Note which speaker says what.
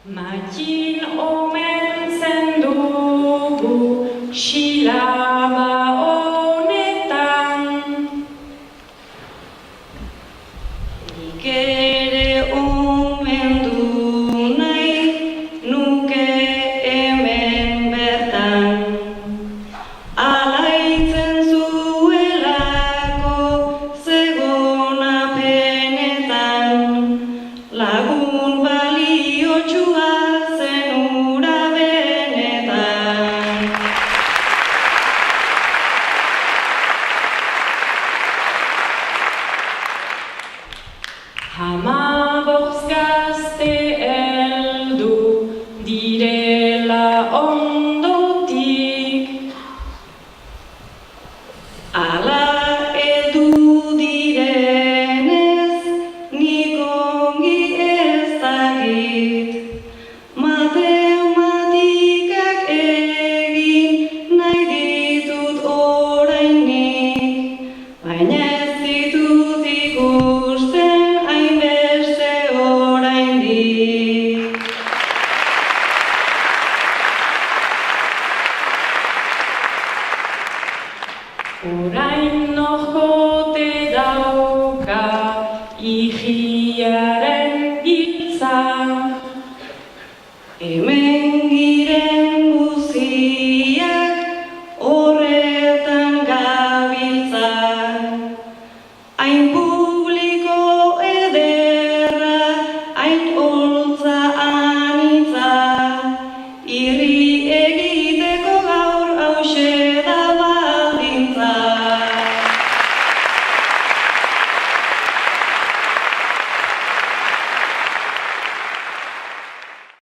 Speaker 1: Matxin omen zen dugu silaba honetan. Nik ere omen du nahi nuke hemen bertan. Alaitzen zuelako zegona penetan, lagun baliotsua zen hura benetan. Hamabost gazte heldu direla ondotik, ala heldu direnez nik ongi ez dakit. Matematikak egin nahi ditut orainik, baina ez ditut ikusten hainbeste oraindik. Orain nojote dauka ihiaren hitza,